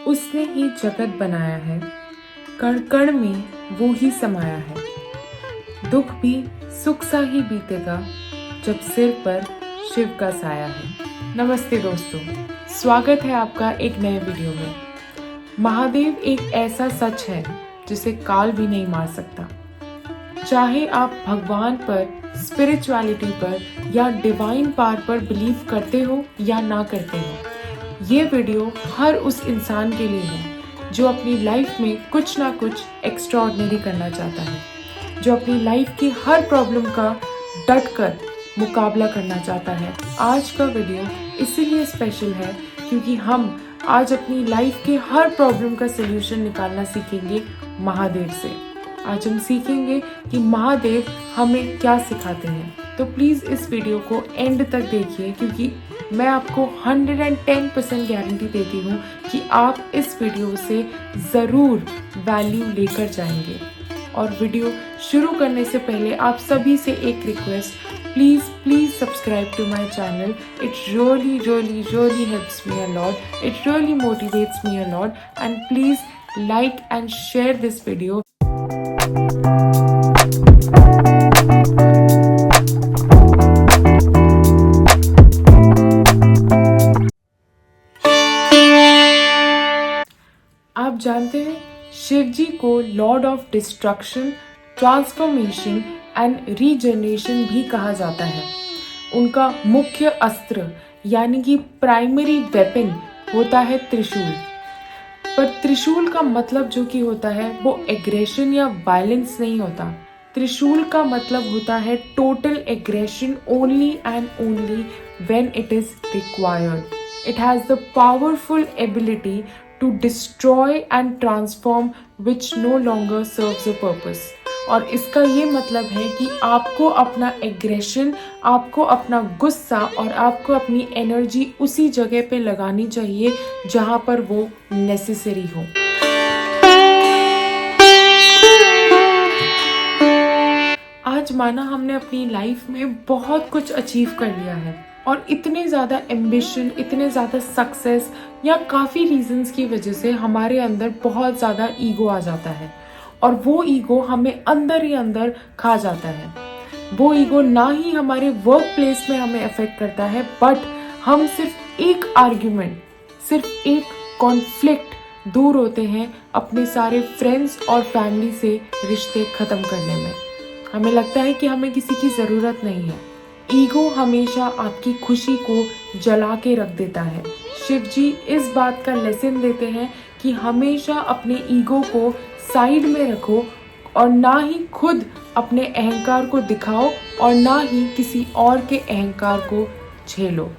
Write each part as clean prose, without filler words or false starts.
उसने ही जगत बनाया है, कण कण में वो ही समाया है। दुख भी सुख सा ही बीतेगा जब सिर पर शिव का साया है। नमस्ते दोस्तों, स्वागत है आपका एक नए वीडियो में। महादेव एक ऐसा सच है जिसे काल भी नहीं मार सकता। चाहे आप भगवान पर, स्पिरिचुअलिटी पर या डिवाइन पावर पर बिलीव करते हो या ना करते हो, ये वीडियो हर उस इंसान के लिए है जो अपनी लाइफ में कुछ ना कुछ एक्स्ट्राऑर्डिनरी करना चाहता है, जो अपनी लाइफ की हर प्रॉब्लम का डट कर मुकाबला करना चाहता है। आज का वीडियो इसीलिए स्पेशल है क्योंकि हम आज अपनी लाइफ के हर प्रॉब्लम का सलूशन निकालना सीखेंगे महादेव से। आज हम सीखेंगे कि महादेव हमें क्या सिखाते हैं। तो प्लीज़ इस वीडियो को एंड तक देखिए क्योंकि मैं आपको 110% गारंटी देती हूँ कि आप इस वीडियो से ज़रूर वैल्यू लेकर जाएंगे। और वीडियो शुरू करने से पहले आप सभी से एक request, please subscribe to my channel. It really helps me a lot. It really motivates me a lot. And please like and share this video. आप जानते हैं शिव जी को Lord of destruction, transformation and regeneration भी कहा जाता है। उनका मुख्य अस्त्र यानी कि प्राइमरी वेपन होता है त्रिशूल। पर त्रिशूल का मतलब जो कि होता है वो एग्रेशन या वायलेंस नहीं होता। त्रिशूल का मतलब होता है total aggression only and only when it is required. It has the powerful ability to destroy and transform which no longer serves a purpose. और इसका ये मतलब है कि आपको अपना एग्रेशन, आपको अपना गुस्सा और आपको अपनी एनर्जी उसी जगह पे लगानी चाहिए जहाँ पर वो नेसेसरी हो। आज माना हमने अपनी लाइफ में बहुत कुछ अचीव कर लिया है और इतने ज़्यादा एम्बिशन, इतने ज़्यादा सक्सेस या काफ़ी रीजंस की वजह से हमारे अंदर बहुत ज़्यादा ईगो आ जाता है और वो ईगो हमें अंदर ही अंदर खा जाता है। वो ईगो ना ही हमारे वर्क प्लेस में हमें अफेक्ट करता है, बट हम सिर्फ एक आर्ग्यूमेंट, सिर्फ एक कॉन्फ्लिक्ट दूर होते हैं अपने सारे फ्रेंड्स और फैमिली से रिश्ते ख़त्म करने में। हमें लगता है कि हमें किसी की ज़रूरत नहीं है। ईगो हमेशा आपकी खुशी को जला के रख देता है। शिव जी इस बात का लेसन देते हैं कि हमेशा अपने ईगो को साइड में रखो और ना ही खुद अपने अहंकार को दिखाओ और ना ही किसी और के अहंकार को झेलो।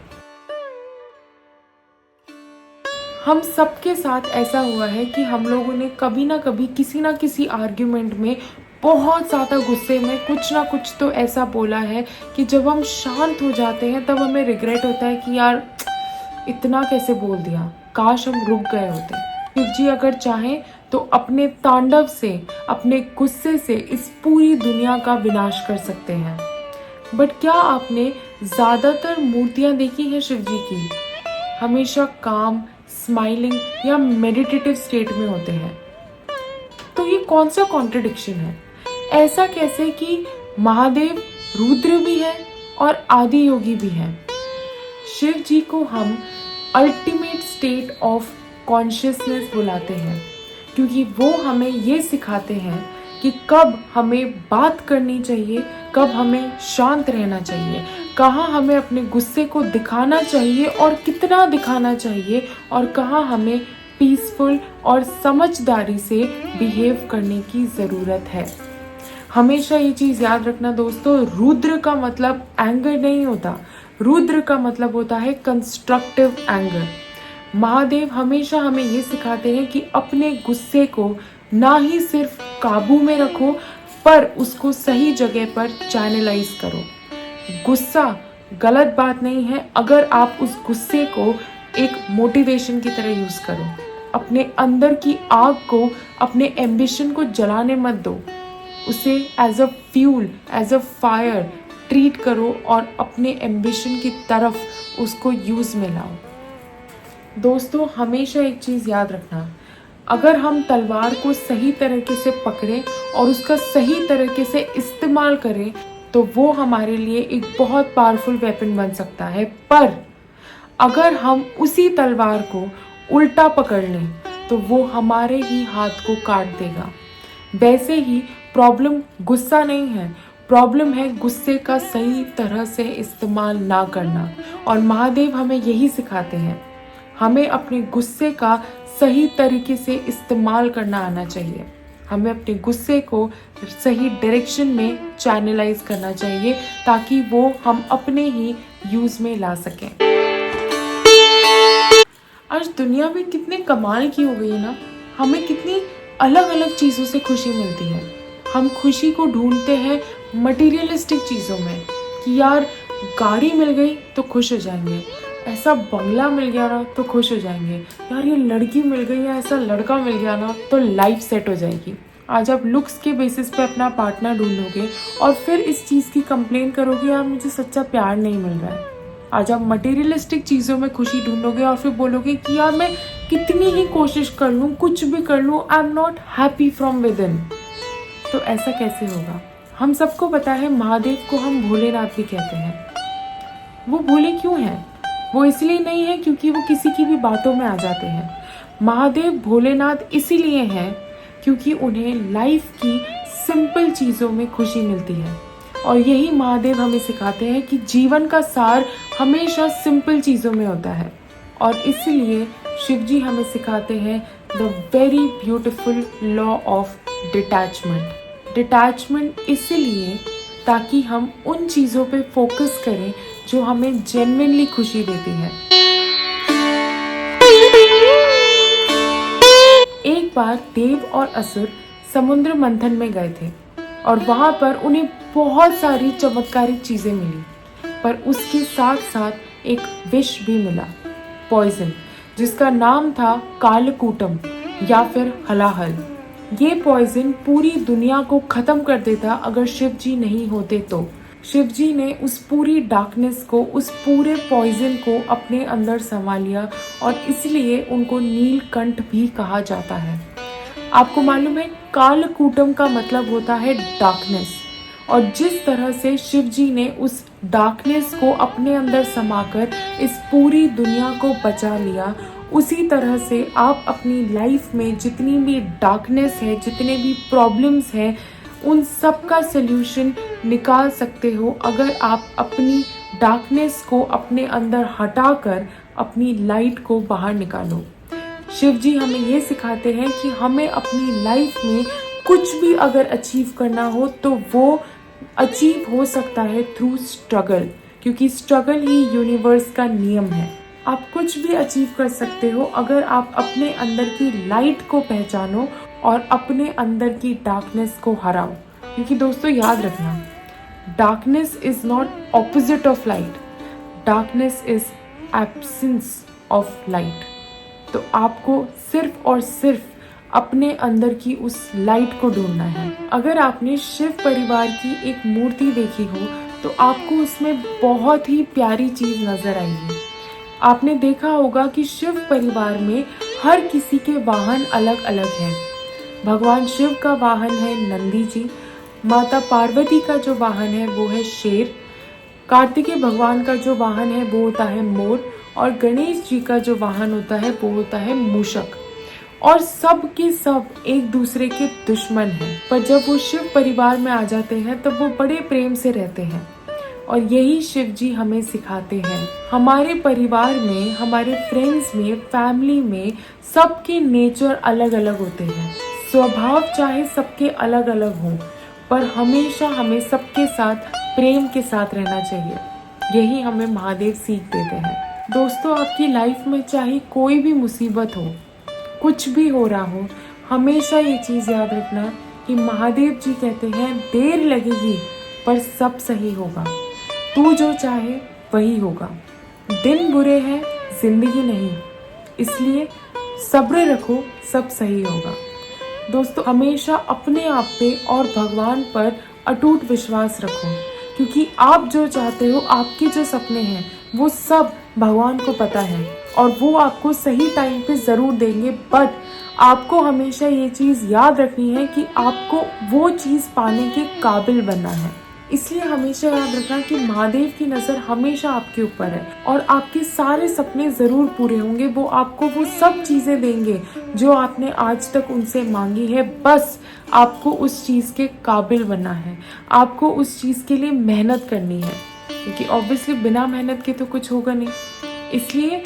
हम सबके साथ ऐसा हुआ है कि हम लोगों ने कभी ना कभी किसी ना किसी आर्ग्यूमेंट में बहुत ज़्यादा गुस्से में कुछ ना कुछ तो ऐसा बोला है कि जब हम शांत हो जाते हैं तब हमें रिग्रेट होता है कि यार इतना कैसे बोल दिया, काश हम रुक गए होते। शिव जी अगर चाहें तो अपने तांडव से, अपने गुस्से से इस पूरी दुनिया का विनाश कर सकते हैं। बट क्या आपने ज़्यादातर मूर्तियाँ देखी हैं शिव जी की? हमेशा काम, स्माइलिंग या मेडिटेटिव स्टेट में होते हैं। तो ये कौन सा कॉन्ट्रडिक्शन है? ऐसा कैसे कि महादेव रुद्र भी है और आदि योगी भी है? शिव जी को हम अल्टीमेट स्टेट ऑफ कॉन्शियसनेस बुलाते हैं क्योंकि वो हमें ये सिखाते हैं कि कब हमें बात करनी चाहिए, कब हमें शांत रहना चाहिए, कहाँ हमें अपने गुस्से को दिखाना चाहिए और कितना दिखाना चाहिए, और कहाँ हमें पीसफुल और समझदारी से बिहेव करने की ज़रूरत है। हमेशा ये चीज़ याद रखना दोस्तों, रुद्र का मतलब एंगर नहीं होता, रुद्र का मतलब होता है कंस्ट्रक्टिव एंगर। महादेव हमेशा हमें ये सिखाते हैं कि अपने गुस्से को ना ही सिर्फ काबू में रखो पर उसको सही जगह पर चैनलाइज करो। गुस्सा गलत बात नहीं है अगर आप उस गुस्से को एक मोटिवेशन की तरह यूज़ करो। अपने अंदर की आग को, अपने एम्बिशन को जलाने मत दो, उसे as a fuel, as a fire treat करो और अपने एम्बिशन की तरफ उसको यूज़ में लाओ। दोस्तों हमेशा एक चीज़ याद रखना, अगर हम तलवार को सही तरीके से पकड़ें और उसका सही तरीके से इस्तेमाल करें तो वो हमारे लिए एक बहुत पावरफुल वेपन बन सकता है। पर अगर हम उसी तलवार को उल्टा पकड़ लें तो वो हमारे ही हाथ को काट देगा। वैसे ही प्रॉब्लम गुस्सा नहीं है, प्रॉब्लम है गुस्से का सही तरह से इस्तेमाल ना करना। और महादेव हमें यही सिखाते हैं, हमें अपने गुस्से का सही तरीके से इस्तेमाल करना आना चाहिए। हमें अपने गुस्से को सही डायरेक्शन में चैनलाइज करना चाहिए ताकि वो हम अपने ही यूज में ला सकें। आज दुनिया में कितने कमाल की हो गई है ना, हमें कितनी अलग अलग चीज़ों से खुशी मिलती है। हम खुशी को ढूंढते हैं मटेरियलिस्टिक चीज़ों में कि यार गाड़ी मिल गई तो खुश हो जाएंगे, ऐसा बंगला मिल गया ना तो खुश हो जाएंगे, यार ये लड़की मिल गई या ऐसा लड़का मिल गया ना तो लाइफ सेट हो जाएगी। आज आप लुक्स के बेसिस पे अपना पार्टनर ढूंढोगे और फिर इस चीज़ की कंप्लेन करोगे यार मुझे सच्चा प्यार नहीं मिल रहा है। आज आप मटेरियलिस्टिक चीज़ों में खुशी ढूंढोगे और फिर बोलोगे कि यार मैं कितनी ही कोशिश कर लूँ, कुछ भी कर लूँ, I am not happy from with in. तो ऐसा कैसे होगा? हम सबको पता है महादेव को हम भोलेनाथ भी कहते हैं। वो भोले क्यों हैं? वो इसलिए नहीं है क्योंकि वो किसी की भी बातों में आ जाते हैं। महादेव भोलेनाथ इसीलिए हैं क्योंकि उन्हें लाइफ की सिंपल चीज़ों में खुशी मिलती है। और यही महादेव हमें सिखाते हैं कि जीवन का सार हमेशा सिंपल चीज़ों में होता है। और इसलिए शिव जी हमें सिखाते हैं the very beautiful law of detachment. Detachment इसलिए ताकि हम उन चीज़ों पे फोकस करें जो हमें जेन्युइनली खुशी देती है। एक बार देव और असुर समुद्र मंथन में गए थे और वहां पर उन्हें बहुत सारी चमत्कारिक चीजें मिली, पर उसके साथ साथ एक विष भी मिला, पॉइजन, जिसका नाम था कालकूटम या फिर हलाहल। ये पॉइजन पूरी दुनिया को खत्म कर देता अगर शिव जी नहीं होते तो। शिव जी ने उस पूरी डार्कनेस को, उस पूरे पॉइजन को अपने अंदर समा लिया और इसलिए उनको नीलकंठ भी कहा जाता है। आपको मालूम है कालकूटम का मतलब होता है डार्कनेस। और जिस तरह से शिव जी ने उस डार्कनेस को अपने अंदर समाकर इस पूरी दुनिया को बचा लिया, उसी तरह से आप अपनी लाइफ में जितनी भी डार्कनेस है, जितने भी प्रॉब्लम्स हैं, उन सब का सल्यूशन निकाल सकते हो अगर आप अपनी डार्कनेस को अपने अंदर हटाकर अपनी लाइट को बाहर निकालो। शिव जी हमें ये सिखाते हैं कि हमें अपनी लाइफ में कुछ भी अगर अचीव करना हो तो वो अचीव हो सकता है थ्रू स्ट्रगल, क्योंकि स्ट्रगल ही यूनिवर्स का नियम है। आप कुछ भी अचीव कर सकते हो अगर आप अपने अंदर की लाइट को पहचानो और अपने अंदर की डार्कनेस को हराओ। क्योंकि दोस्तों याद रखना, darkness is not opposite of light, darkness is absence of light. तो आपको सिर्फ और सिर्फ अपने अंदर की उस लाइट को ढूंढना है। अगर आपने शिव परिवार की एक मूर्ति देखी हो तो आपको उसमें बहुत ही प्यारी चीज नजर आएगी। आपने देखा होगा कि शिव परिवार में हर किसी के वाहन अलग अलग हैं। भगवान शिव का वाहन है नंदी जी, माता पार्वती का जो वाहन है वो है शेर, कार्तिकेय भगवान का जो वाहन है वो होता है मोर, और गणेश जी का जो वाहन होता है वो होता है मूषक। और सब के सब एक दूसरे के दुश्मन हैं, पर जब वो शिव परिवार में आ जाते हैं तब वो बड़े प्रेम से रहते हैं। और यही शिव जी हमें सिखाते हैं। हमारे परिवार में, हमारे फ्रेंड्स में, फैमिली में सबके नेचर अलग अलग होते हैं, स्वभाव चाहे सबके अलग अलग हों, पर हमेशा हमें सबके साथ प्रेम के साथ रहना चाहिए। यही हमें महादेव सीख देते हैं। दोस्तों आपकी लाइफ में चाहे कोई भी मुसीबत हो, कुछ भी हो रहा हो, हमेशा ये चीज़ याद रखना कि महादेव जी कहते हैं देर लगेगी पर सब सही होगा, तू जो चाहे वही होगा। दिन बुरे हैं, जिंदगी नहीं, इसलिए सब्र रखो, सब सही होगा। दोस्तों हमेशा अपने आप पे और भगवान पर अटूट विश्वास रखो, क्योंकि आप जो चाहते हो, आपके जो सपने हैं वो सब भगवान को पता है। और वो आपको सही टाइम पे ज़रूर देंगे। बट आपको हमेशा ये चीज़ याद रखनी है कि आपको वो चीज़ पाने के काबिल बनना है। इसलिए हमेशा याद रखना कि महादेव की नज़र हमेशा आपके ऊपर है और आपके सारे सपने ज़रूर पूरे होंगे। वो आपको वो सब चीज़ें देंगे जो आपने आज तक उनसे मांगी है। बस आपको उस चीज़ के काबिल बनना है, आपको उस चीज़ के लिए मेहनत करनी है, क्योंकि ऑब्वियसली बिना मेहनत के तो कुछ होगा नहीं। इसलिए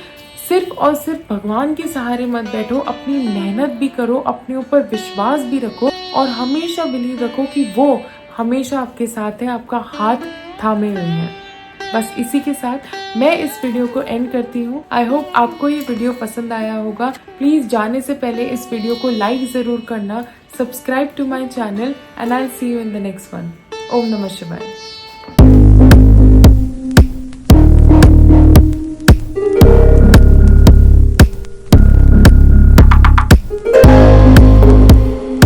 सिर्फ और सिर्फ भगवान के सहारे मत बैठो, अपनी मेहनत भी करो, अपने ऊपर विश्वास भी रखो और हमेशा बिलीव रखो कि वो हमेशा आपके साथ है, आपका हाथ थामे हुए हैं। बस इसी के साथ मैं इस वीडियो को एंड करती हूँ। आई होप आपको ये वीडियो पसंद आया होगा। प्लीज जाने से पहले इस वीडियो को लाइक जरूर करना, subscribe to my channel and I see you in the next one. ओम नमः शिवाय।